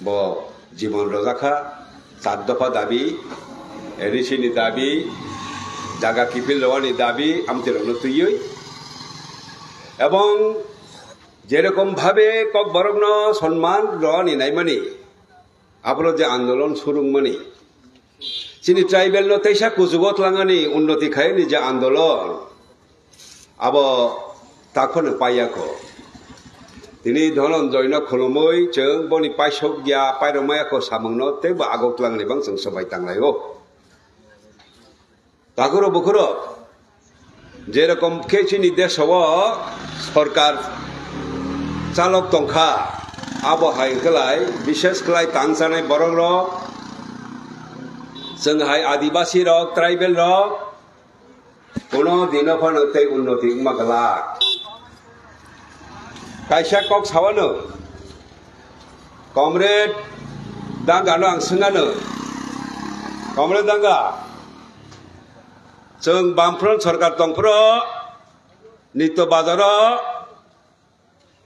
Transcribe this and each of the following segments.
bo জীবন রক্ষা 4 দফা দাবি এডিসিনি দাবি জায়গা কিপিল লওয়ানি দাবি আমতেরনো তুইই এবং যেরকম ভাবে কক বরগ্ন সম্মান লওয়ানি নাইমানি আপলো যে আন্দোলন সুরুংমানি চিনি ট্রাইবেল নো তেইসা কুজুগত লাঙানি উন্নতি খায়নি যে আন্দোলন আবো তাখনো পাইয়াখো তিনি ধনঞ্জয় ন খুলুमै जों बनि पाइसक गया पाइरमायाखौ सामंनो तेबो आगोक्लांनि बां जों सबाय तांलायो तागरो बखरो जेरकम केचिनि देशव सरकार चालक तंखा आबहाय खलाय विशेष खलाय तांसानाय बरंग र जोंहाय आदिवासी रक ट्राइबेल रक कोनो दिनो फनते उन्नति मागला Kaisa kok sawano, comrade dangga no angsengano, comrade dangga, जों बामफ्रोम सरकार दंफ्रो, नितो बाजारो,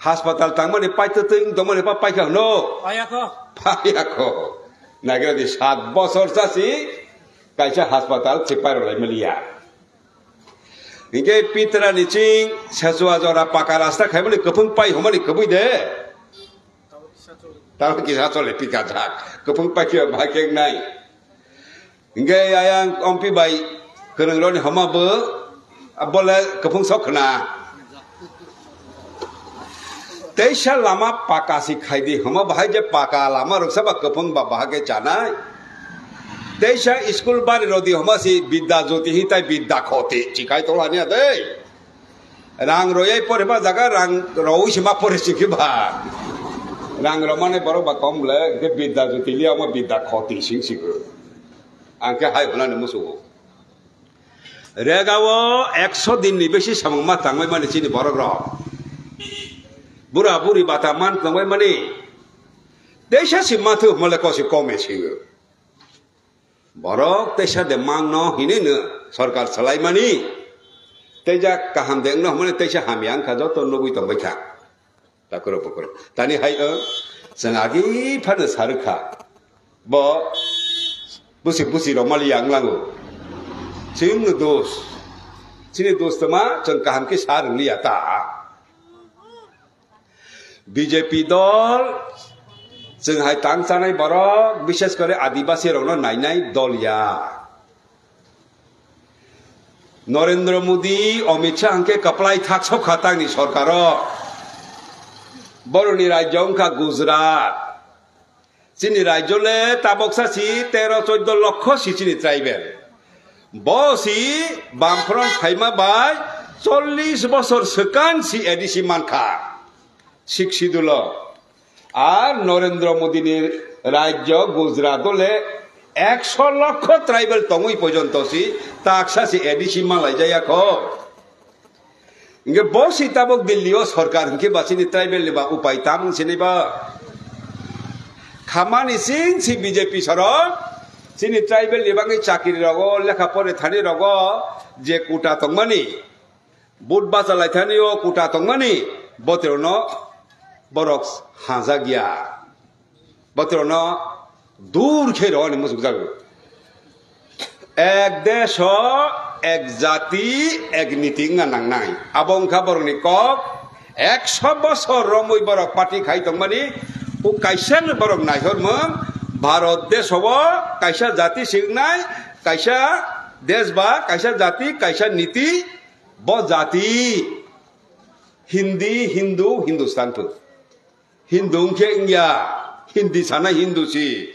हास्पाताल तांमानि पाइतोथिं दंमानि पा पाइखानो, पाइयाखो, नागिरा di 7 বছর जासि, kaisa हास्पाताल चिपाइरलाय मलिया. Ini pitra nicing sesuatu orang pakar rasta kayak mana kepung pai homani kepui deh. Tahu kisah soal pikajak kepung pai kira bahagia naik. Ini yang ompi bayi kerana loni hama be, boleh kepung sok na. Teisha lama pakasi kaidi hama bahagia pakar lama ruksa bak kepung bahagia canai. Teisha school bari rodi homa si bidda joti hitai bidda khoti chikai tolani ade rang royai pore ba jaga rang roi sima pore sikhi ba rang romane boro ba komle ke bidda joti li ama bidda khoti sing sing angke hai bana ne musu regawo 100 din ni beshi samangma tangmai mani chini borok ro bura buri bataman tangmai mani Teisha si mathu mole ko si kome sing Borok teisha de mangno hini ne sarkar salaimani teja kaham deng no mane teisha hamiang khajo to nobui to baikha takoro pokoro tani hai sangagi phane sarkha bo busi romali yang langu sim no dos sini dos tama jeng kaham ki sar liya ta BJP dol जों हाय तांसानाय बरक विशेष करे आदिवासी रंगनो नायनाय दलिया नरेंद्र मोदी अमित शाह के कपलाई थाकसब खातांनि सरकार बरनि राज्य अंका गुजरात चिनि राज्यले ताबकसासि 13-14 लक्ष सिचिनि ट्राइबेल बसि बामफ्रन फाइमा बाय 40 বছর सकान सि एडिसि मानखा शिक्षिदुल আর নরেন্দ্র মোদীর রাজ্য গুজরাট হলে 100 লক্ষ ট্রাইবেল তমই পর্যন্ত সি তাকসাসি এডিসি মালাই যায়াখো ইংগে বসি তাবক দিল্লিও সরকার ইংকে বাসিনি ট্রাইবেল লিবা উপায় তামং সিনিবা খামানি সিং সি বিজেপি সরক সিনি ট্রাইবেল লিবাঙ্গি চাকরি রগ লেখা পড়ে থানি রগ যে কুটা তংমানি বুট বাজালাই থানিও কুটা তংমানি বতেরনো Borok hazagia, batrono dur kero ni musuk jago. Ek desho, ek jati, ek niti nganang nai. Abong kabar ni kok, 100 বছর রমই borok party khai tongmani, u kaisa borok nai hormong, Bharat desh hobo, kaisa jati singnai, kaisa desh ba, kaisa jati, kaisa niti, bo jati. Hindi, Hindu, Hindustan tu. Hindu ke India, Hindi sana Hindu si.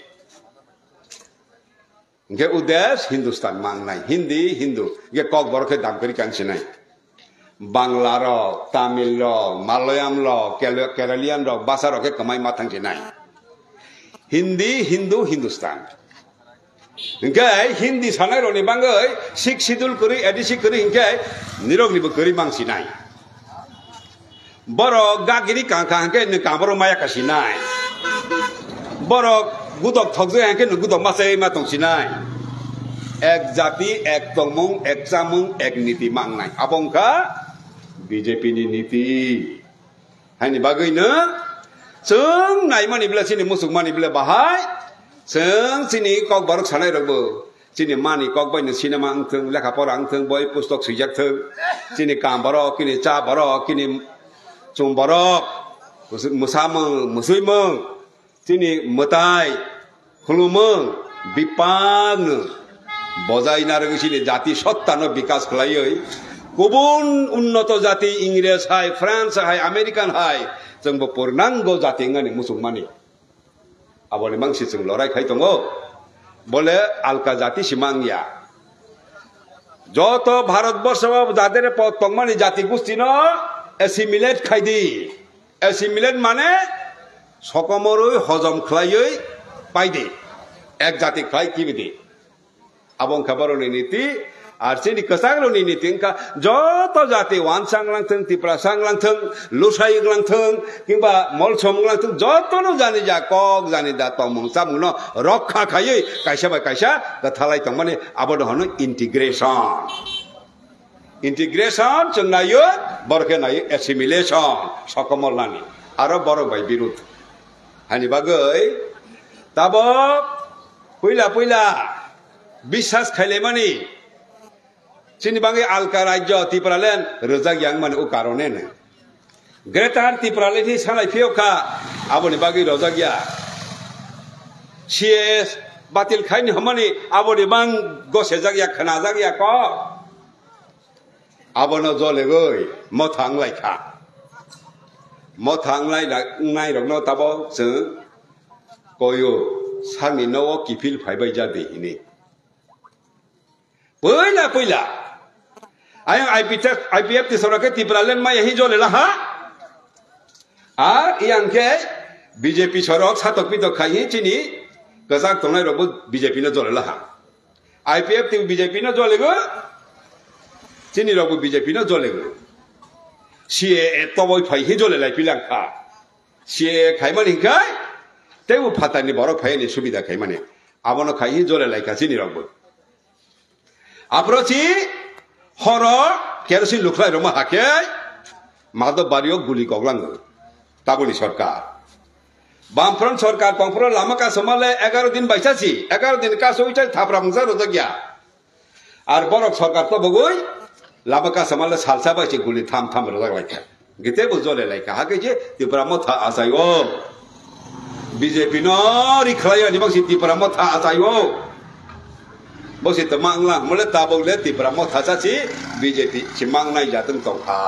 Ke udes Hindustan mang nai, Hindi Hindu. Ke kok borok ke dam keri kan sinai. Bangla ro, Tamil ro, Malayalam ro, Keralian ro, bahasa ro ke kamai matang sinai. Hindi Hindu Hindustan. Ke Hindi sana ro ni bangai, Sikh sidul kuri, edisi kuri ke nirog ni kuri mang sinai. Borok gagiri kangkang ke ni kamboro maya kasinai. Borok gudok thokje ke ni gudok masai matong sinai. Ek jati, ek tongmung, ek samung, ek niti mangnai. Abongka BJP ni niti. Hani bagai na जों नायमानि बिला सिनि मुसुकमानि बिला बाहाय जों सिनि कक बारक सानाय रबो सिनि मानि कक बायनो सिनेमा आंथों लेखा फरा आंथों बय पुस्तक सुइजाकथों सिनि काम बारक किनि चा बारक किनि चुम बारक मुसामों मुसुइमों सिनि मताय खुलुमों बिपांनो बजाय नारग सिनि जाति सत्तानो विकास खलायै गुबुन उन्नत जाति इंग्रेज हाय फ्रांस हाय आमेरिकान हाय जोंबो पूर्णांग जाति ngani मुसलमानी आबोनि मांसि जों लरायखाय दङ বলে আলকা জাতি সিমাংয়া যত ভারতবর্ষ যাদের তংমানি জাতি গোষ্ঠী ন এসিমিলেট খাইদি এসিমিলেট মানে সকমরই হজম খাইयै পাইদি এক জাতি খাই কিবিদি আবং খাবারনি নীতি আর সিনি কসাগরনি নীতি যত জাতি ওয়ানসাংলাংথং তিপ্রাসাংলাংথং লুসাইগ্লাংথং কিংবা মলসমংলাংথং যতনো জানি যা কক জানি দা তমং সামুন রক্ষা খাইयै কাইসা বাই কাইসা থালাই তং মানে আবদ হনো ইন্টিগ্রেশন ইন্টিগ্রেশন जों नायो बरके नायो एसिमिलेशन सकमलनानि आरो बर बाय बिरुद हानि बागै ताबो पयला पयला বিশ্বাস খাইলে मानि Sini bangi alka raja tipralen rezak yang mana u karone ne. Gretar tipralen hi sanai fioka aboni bagi rezak ya. Sies batil kain hamani aboni bang gosejak ya khenajak ya ko. Abono jole goi mothang lai kha. Mothang lai ngai rok no tabo se koyo sami no kipil phai bai ja de ini. Poila poila ayang IPF ti sorake tipralen ma yahi jole la ha ar yang ke BJP sorok satok pitok khai chini kasak tongai robo BJP na jole la ha IPF ti BJP na jole go chini robo BJP na jole go sie etoboi phai hi jole lai pilang kha sie khai mani khai teu phatani borok phai ni subida khai mani abono khai hi jole lai ka chini robo aprochi horo kerosin luklai roma hake mado bario guli goglang tabuli sarkar bamfront sarkar pangfront lama ka somale 11 din baisasi 11 din ka soitai thapra mungsa rodagya ar borok sarkar to bogoi lama ka somale salsa baisi guli tham rodag laika gite bujole laika hake je tipramo tha asayo BJP no rikhlaya ni bangsi tipramo tha asayo Bosi temang lang mulai tabung le ti pramo thasa si BJP simang nai jateng tongkha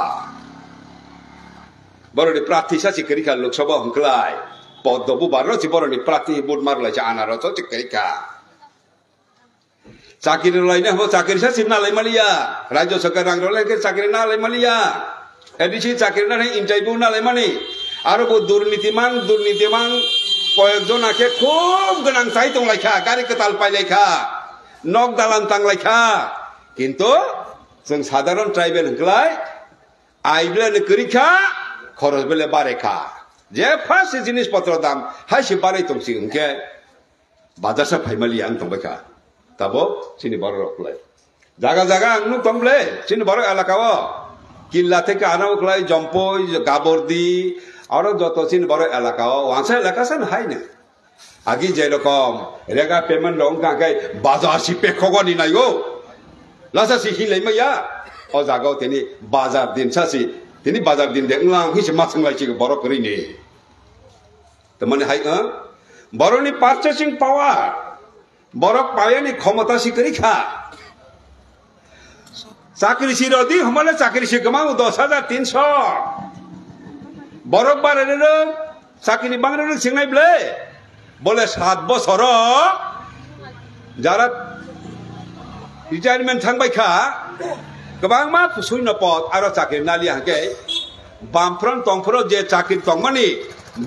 baru di praktisa si kerika Lok Sabha hongklai podobu baru si baru di prakti budmar lai ja anaro to si kerika cakir lainnya ho cakir sa simna lai malia rajo sekarang rolai ke cakir na lai malia edisi cakir na interview na lai mani aro bo durniti mang koyekjon ake khub ganang sai tong lai kha gari ketal pai lai kha nok dalan tang laika kintu जों साधारण tribal हंगलाय आइबले ने करिखा खरच बेले बारेखा जे first जिनिस पत्र दाम हाइसे बारे तंसि हंके बाजार सा फाइमालि आं तंबायखा ताबो सिनि बर रखलाय जागा जागा आंनु तंबले सिनि बर एलाकाव किल्ला থেকে आना उखलाय जम्पय गाबरदी आरो जत सिनि बर एलाकाव वांसा एलाका सन हाइने आगे जेरकम रेगा पेमेंट रंग काके बाजार सि पेखगनि नायो लासा सि हिलै मैया अ जागाव तेनि बाजार दिन सासि तेनि बाजार दिन देंलां हिस मासंलाय सि बर करिनि तमने हाय बरनि पार्चेसिंग पावर बरक पायनि क्षमता सि करिखा चाकरी सि रदि हमले चाकरी सि गमाउ 10300 बरक बारेनो चाकरी बांग्रेनो सिंनाय ब्ले बोले 7 बছर যারা রিটায়ারমেন্ট थांबायखा गोबां मा शून्य पद आरो चाकरि नालि हाके बामफ्रन तंफ्रन जे चाकरि तंमानि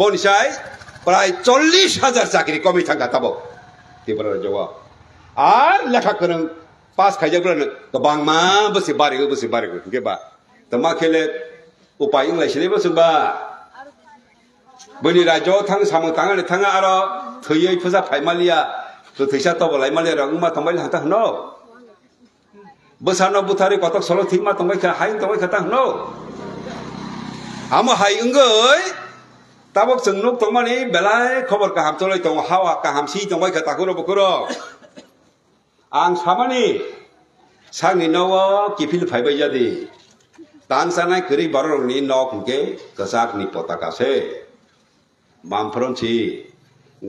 बनिसाय प्राय 40,000 चाकरि कमी थांगा ताबो तेबर जवा आर लेखा गोरों पास खायजाब्लानो गोबां मा बोसि बारिगो केबा तमा खेले उपाय इंलायसिलेबो सोंबा बनि राज्योआव थां सामो थाङा आरो थैयै फुजा फाइमालिया थैसा तबलाय मालिया रंमा तंबाय हाता हनो बोसानो बुथारि कतक सल थिमा तंबाय खा हाइन तंबाय खता हनो आम हाय अंगै tabok sengnuk tongmani belai khobor kaham toloi tong hawa kaham si tongbai ka takuro bukuro ang samani sangni nawo kipil phaibai jadi tang sanai keri barong ni nok ke kasak ni potaka se bamfron chi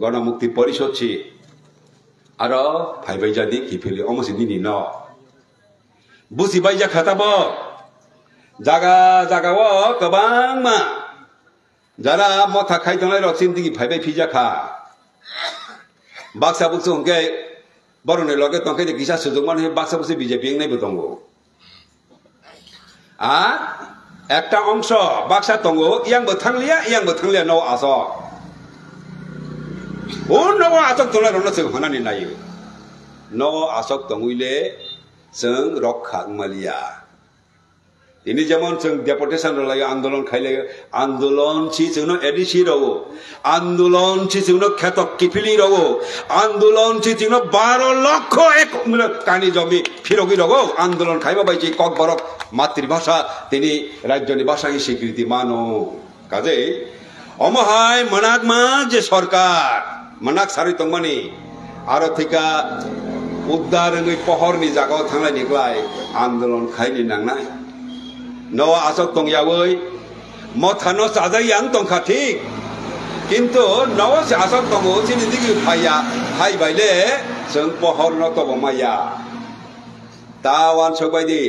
গণমুক্তি পরিষদ ছি আরো ভাইবাই জাদি কিফিলি অমসিদি নি ন বুঝিবাই যা খাতাব জাগা জাগাও গোबां मा যারা মথা খাইতনাই রকসিন দিগি ভাইবাই ফিজা খা বাক্সা বুকসু হংকে বরনে লগে তংকে গিসা সুযোগমান হে বাক্সা বুকসু বিজেপি নাইবো দঙ্গো একটা অংশ বাক্সা দঙ্গো ইয়াংবো থাংলিয়া ন আস nawa asok tolai rona seng hana ni nayo nawa asok tongwile seng rokha malia ini যেমন seng deportation rolai andolon khaile andolon chi seng no edisi ro andolon chi seng no khetok kipili ro andolon chi seng no 12 লক্ষ এক কানি জমি ফিরগি ro andolon খাইবা বাইছি cock বরক মাতৃভাষা তিনি রাজ্যনি ভাষাকে স্বীকৃতি মানো কাজে অমহায় মনাগমা যে সরকার manak sari tongmani aro thika uddar ngi pohor ni jagao thanglai niklai andolon khaini nangnai no asok tong yawoi mothano sajai yang tongkha thik kintu no se asok tongo chini digi phaya hai baile seng pohor no to maya tawan sobai di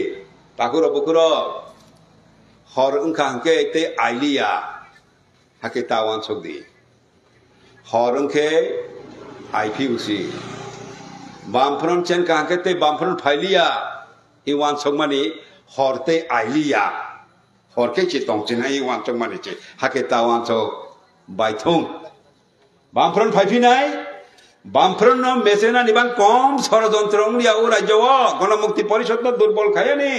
takuro bukuro hor ungkha hangke te ailia hake tawan sokdi हरंखे आईपीयूसी बामफ्रन चेन कांकेते बामफ्रन फाइलिया इवान सोगमानी हरते आइलिया हरके चितों चिना इवान सोगमानी चे हाके तावान सो बाइथुं बामफ्रन फाइफिनाय बामफ्रन न मेसेना निबां कम षড়যন্ত্রং लियाव राज्यव गणमुक्ति परिषद न दुर्बल खायानि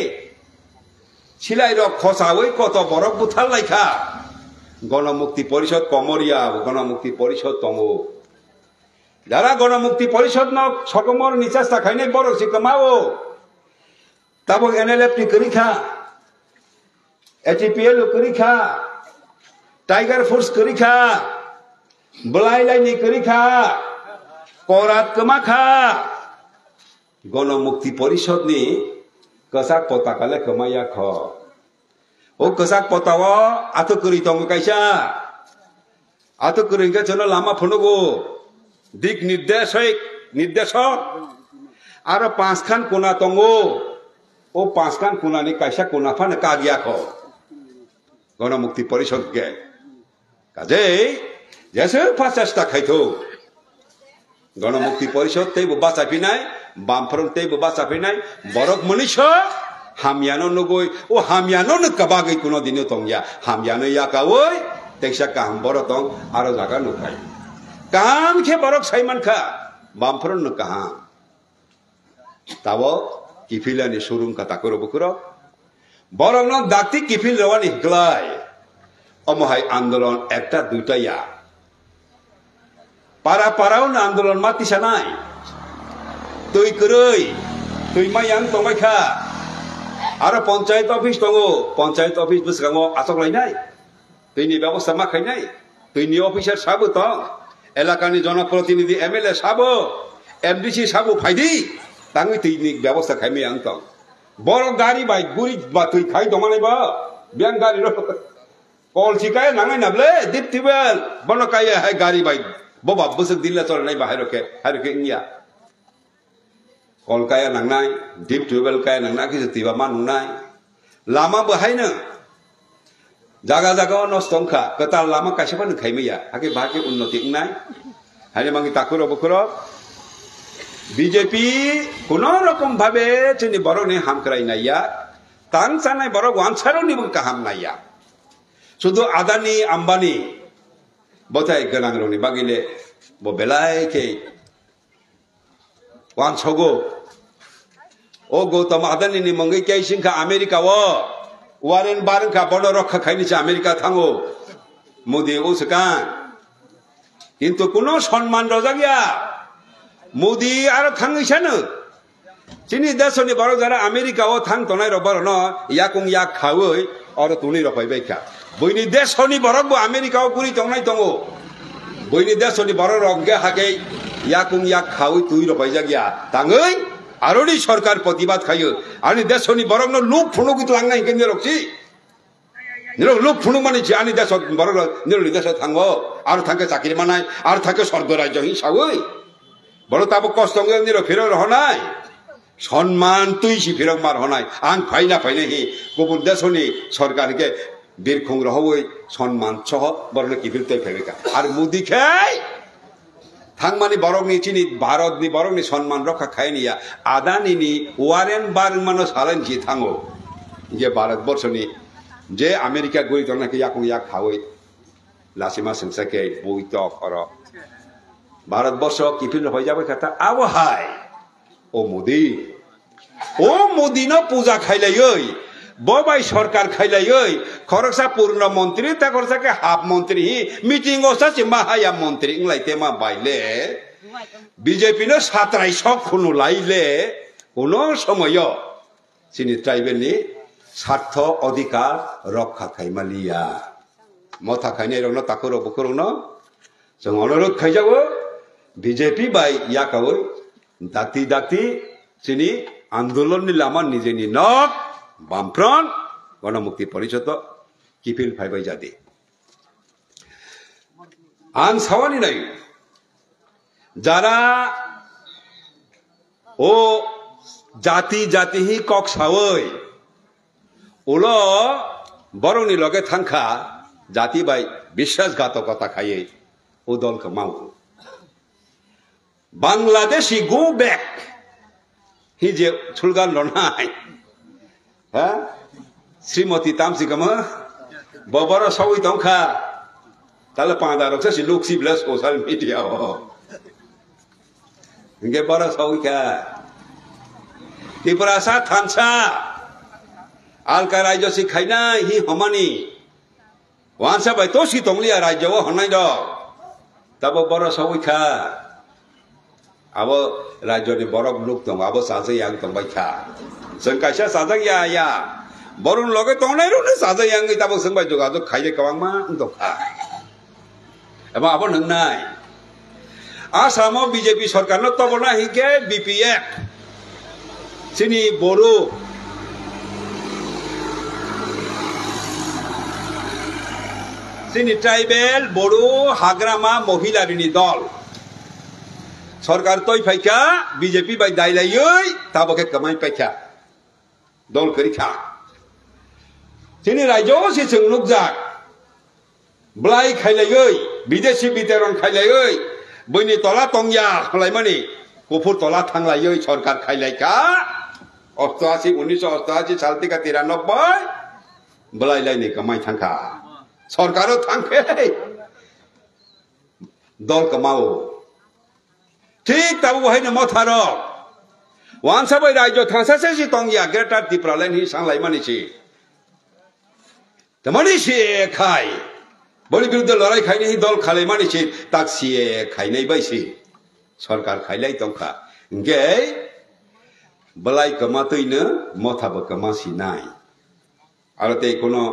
सिलाई र खसावै कत बरक बुथाल लाइखा গণমুক্তি পরিষদ কমরিয়া গণমুক্তি পরিষদ তঙ্গো যারা গণমুক্তি পরিষদ ন সকমর নিচাস্তা খাইনে বড় শিকমাও তাবো এনএলএফ টি করিখা এটিপিএল করিখা টাইগার ফোর্স করিখা বলাইলাইনি করিখা করাত কমাখা গণমুক্তি পরিষদ নি কসাক পতাকালে কমাইয়া খ o kesak potawa atau keri tong kaisa atau keri ke jono lama phonogo dik nirdeshok aro paskhan kona tongo o paskhan kona ni kaisa kona phane kagia kho গণমুক্তি পরিষদ ke kaje jese phasasta khaitho গণমুক্তি পরিষদ tei boba sapinai bamfront tei boba sapinai borok munisho Hamyano nugoi, oh hamyano nukabagay kuno dino tongya, hamyano yakawoi, teksha kaham borotong, aro jaga nukai. Kaham ke borok saiman ka, bamfron nukaham. Tawo kifila ni surung katakuro bukuro, borok no dakti kifil rawan iklai. Omohai andolon ekta duta ya. Para na andolon mati sanai. Tui kurui, tui mayang tongbai ka. Ara panchayat office দঙ্গো panchayat office বসগাঙ্গো আসক লাইনাই তৈনি ব্যবস্থা মা খাইনাই তৈনি officer সাবো তং এলাকানি জনপ্রতিনিধি MLA সাবো MDC সাবো ফাইদি তাঙ্গি তৈনি ব্যবস্থা Jaime আং তং বড় গাড়ি বাই গুরি বা তুই খাই দমানাই বা বিয়াং গাড়ি র কল চিকায় নাঙাই নাবলে দীপ টিবেল বনকায় হাই গাড়ি বাই ববা বসক দিল্লা চলনাই বা হাইরকে ইয়া Kolkaya nangnai, deep tubel kaya nangnai kisi tiba man nangnai, lama bahayna, jaga nostongka, ketal lama kasih pun kaya ya, hake bahake unnoti nangnai, hanya mangi takuro bukuro, BJP kuno rokom bhabe cini boro ne ham kerai naya, tang sana boro wansaro ni bung kaham naya, sudo Adani Ambani, botai genang roni bagile, bo belai ke, wansogo. O Gautam Adani ni mangai kai singka Amerika wo Warren Barn ka bono rokha khaini cha Amerika thango Modi o sekan kintu kuno সম্মান রজাগিয়া Modi aro thangi chanu chini desoni baro jara Amerika o thang tonai ro baro no yakung yak khawoi aro tuni ro pai baika বইনি দেশনি বরক আমেরিকাও পুরি তংনাই দङ বইনি দেশনি বরক রংগে হাগে ইয়াকুং ইয়াক খাওই তুই রপাই জাগিয়া তাङै আরনি সরকার প্রতিবাদ খাইयो আনি দেশনি বরক ন look ফুনুক লাংনাই কেন রকছি look ফুনুক মানে আনি দেশ বরক নিরনি দেশ থাঙ্গো আর থাকে চাকরি মানায় আর থাকে স্বর্গ রাজ্য হিসাबै বড় তাবো কষ্ট নির ফেরো রহনাই সম্মান তুই সি ফেরক মার হনাই আং ফাইনা ফাইনা হি গুবুন দেশনি সরকারকে বিরখুং রহবই সম্মান সহ বরং কিফিল তৈ ফেবেকা আর মুদি খাই থাংমানি বরংনি চিনি ভারতনি বরংনি সম্মান রক্ষা খাইনিয়া আদানিনি ওয়ারেন বার্গমানো সালেন জি থাঙ্গো যে ভারতবর্ষনি যে আমেরিকা গই তো নাকি ইয়াকুং ইয়াক খাওই লাসিমা সিংসাকে বইত কর ভারতবর্ষ কিফিল হয়ে যাবে কথা আবহাই ও মোদি ন পূজা খাইলাই ববাই সরকার খাইলাই খরচা পূর্ণ মন্ত্রী তা খরচাকে হাফ মন্ত্রী মিটিং ওসাছি মাহায়া মন্ত্রী ইংলাইতে মা বাইলে বিজেপি ন সাতরাই সব খুনু লাইলে কোন সময় চিনি ট্রাইবেলনি স্বার্থ অধিকার রক্ষা খাইমালিয়া মথা খাইনাই রং তাকে বকর जों अनुरोध खाइजागो বিজেপি বাই ইয়াকাও দাতি দাতি চিনি আন্দোলননি লামা নিজেনি নক বামফ্রন্ট গণমুক্তি পরিষদ কিফিল ফাইবাই জাদি আং সাওয়ানি নাই যারা ও জাতি জাতি হি কক সাওই ওলো বরংনি লগে থাংখা জাতি বাই বিশ্বাসঘাতকতা খাইয়ে ও দলকে মাও বাংলাদেশি গো ব্যাক হি যে ছুলগান লনাই হ্যাঁ শ্রীমতী তামসিকামা ববর সবই দংখা তাহলে পাঁদারকসে সি লুকসি ব্লা সোশ্যাল মিডিয়া ইনকে বড় সবইকা ত্রিপুরাসা থানসা আলকা রাজ্য সি খাইনা হি হমানি ওয়ানসা বাই তো সি তংলিয়া রাজ্য হনাই দ তাবো বড় সবইকা আবো রাজ্যনি বড় লোক দং আবো সাজে ইয়াং দংবাই খা जों कायसा साजां या बरुन लगे तंनाय रुने साजा yang ताबो जोंबाय जगाजग खाइले गोबां मा दखा एबा आबो नंनाय आसामाव बीजेपी सरकार न तबना हिके बीपीएफ सिनि बरु सिनि ट्राइबेल बरु हाग्रामा महिलारिनि दल सरकार तय फाइका बीजेपी बाय दाइलायै ताबोके कमाय फाइका दल करिखा जोंनि रायजोआव से जों नुकजाक ब्लाइ खाइलायै बिदेशी बिदेरन खाइलायै बैनि तला तंगिया खालायमानि गुफुर तला थांलायै सरकार खाइलायखा 1988 साल থেকে 93 ब्लाइ लाइनि कमाय थांखा सरकारो थांखे दल कमाओ ठीक ताबो बहायनो मथारो वानसा बै राज्य थांसासे सि तंगिया ग्रेटर त्रिपुरा लाइन हि सांलाय मानिसि तमानिसि खाय बलि बिरुद्ध लड़ाई खाइने हि दल खालाय मानिसि ताकसिए खाइनाय बायसि सरकार खाइलाय तंखा इंगे बलाय कमातैनो मथाबो कमासि नाय आरो ते कोनो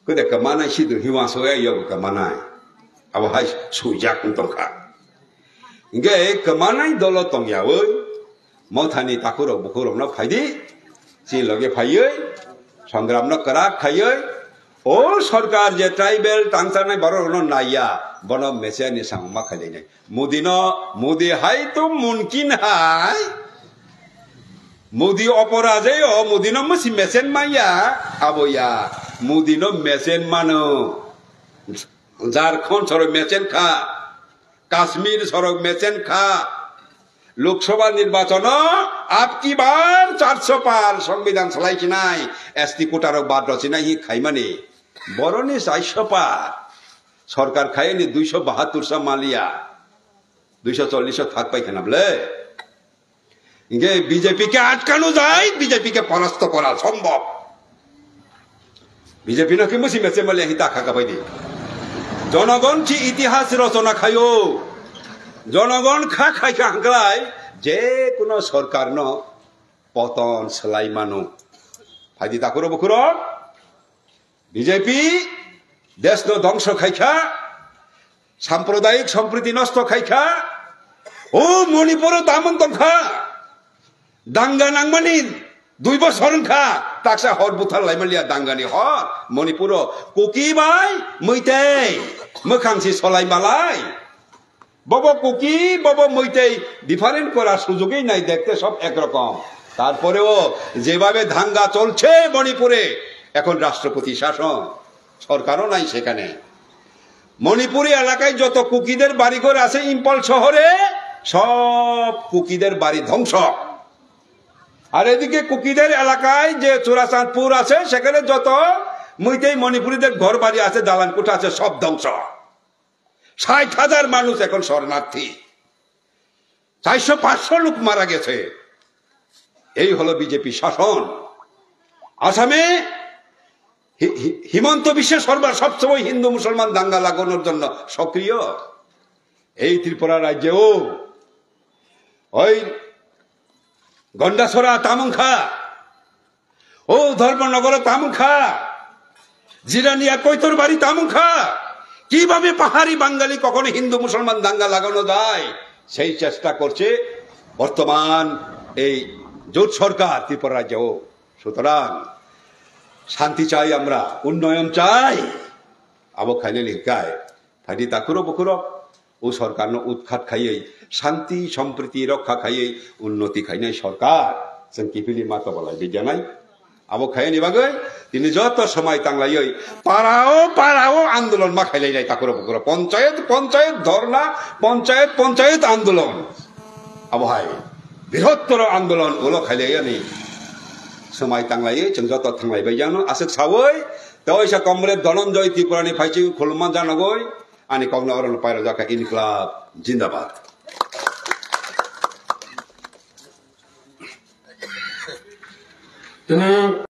कदे कमानाय सिदु हिवासोया यो कमानाय आबो हाय सुजाक तंखा इंगे कमानाय दल तंगियावै मथानी ताकुरो बुकुरो न फाइदि सि लगे फाइयै संग्राम न करा खायै ओ सरकार जे ट्राइबेल तांसानाय बरो न नाया बन मेसेनि सांमा खाइलायनाय मोदी हाय तो मुमकिन हाय मोदी अपराजे ओ मोदी न मसि मेसेन माया आबोया मोदी न मेसेन मानो झारखंड सर मेसेन खा काश्मीर सर मेसेन खा लोकसभा निर्वाचन आपकी बार 400 पार संविधान सलायखिनाय एसटी कोटार बाद रचिनाय हि खाइमानि बरनि 400 पार सरकार खायनि 272 मालिया 240 थाक पाइखानाबले इंगे बीजेपी के आटकानो जाय बीजेपी के परास्त करा सम्भव बीजेपी न के मुसि मेसे मालिया हि ताखा गाबायदि जनगण थि इतिहास रचना खायो जनगण खा खाइखा हांगलाय जे कोनो सरकार न पतन सलाय मानु फाइदि ताकुरो बकुरो बीजेपी দেশ ধ্বংস খাইখা সাম্প্রদায়িক সম্প্রীতি নষ্ট খাইখা ও মণিপুর দামন খা দাঙ্গা নাংমানি 2 বছর খা তাকসা হর বুথার লাইমালিয়া দাঙ্গানি হর মণিপুর কুকি বাই মৈতেই মোখাংসি সলাই মালাই বব কুকি বব মৈতেই ডিফারেন্ট করার সুযোগই নাই দেখতে সব একরকম তারপরেও যেভাবে দাঙ্গা চলছে মণিপুরে এখন রাষ্ট্রপতি শাসন সরকারও নাই সেখানে মণিপুরি এলাকায় যত কুকিদের বাড়িঘর আছে ইম্ফল শহরে সব কুকিদের বাড়ি ধ্বংস আর এদিকে কুকিদের এলাকায় যে চোরাচাঁদপুর আছে সেখানে যত মৈতেই মণিপুরীদের ঘর বাড়ি আছে দালান কোঠা আছে সব ধ্বংস 60,000 মানুষ এখন শরণার্থী 400-500 লোক মারা গেছে এই হলো বিজেপি শাসন আসামে হিমন্ত বিশ্ব শর্মা সবসময় হিন্দু মুসলমান দাঙ্গা লাগানোর জন্য সক্রিয় এই ত্রিপুরা রাজ্যেও ওই গন্ডাছড়া তামুংখা ও ধর্মনগর তামুংখা জিরানিয়া কৈতর বাড়ি তামুংখা কিভাবে পাহাড়ি বাঙালি কখনো হিন্দু মুসলমান দাঙ্গা লাগানো যায় সেই চেষ্টা করছে বর্তমান এই জোট সরকার ত্রিপুরা রাজ্যেও সুতরাং শান্তি চাই আমরা উন্নয়ন চাই আবো খাইলে লিখায় ফাইদি তাকুরো বকুরো ও সরকার উৎখাত খাইয়ে শান্তি সম্প্রীতি রক্ষা খাইয়ে উন্নতি খাইনাই সরকার जों किफिलि माता बलाय बिजानाय आबो खायनि बागै তিনি যত সময় তাংলাই পাড়াও আন্দোলন মা খাইলাই তাকুরো বকুরো পঞ্চায়েত ধর্না পঞ্চায়েত আন্দোলন আবহাই বৃহত্তর আন্দোলন ওলো খাইলাই নি সময় তাংলাই जों যত थांलायबाय जानो आसे सावै तयसा कमरेड धनंजय त्रिपुरानि फाइचि खुलमान जानगै आनि कगना अरन पायरा जाका इनक्लाब जिंदाबाद Then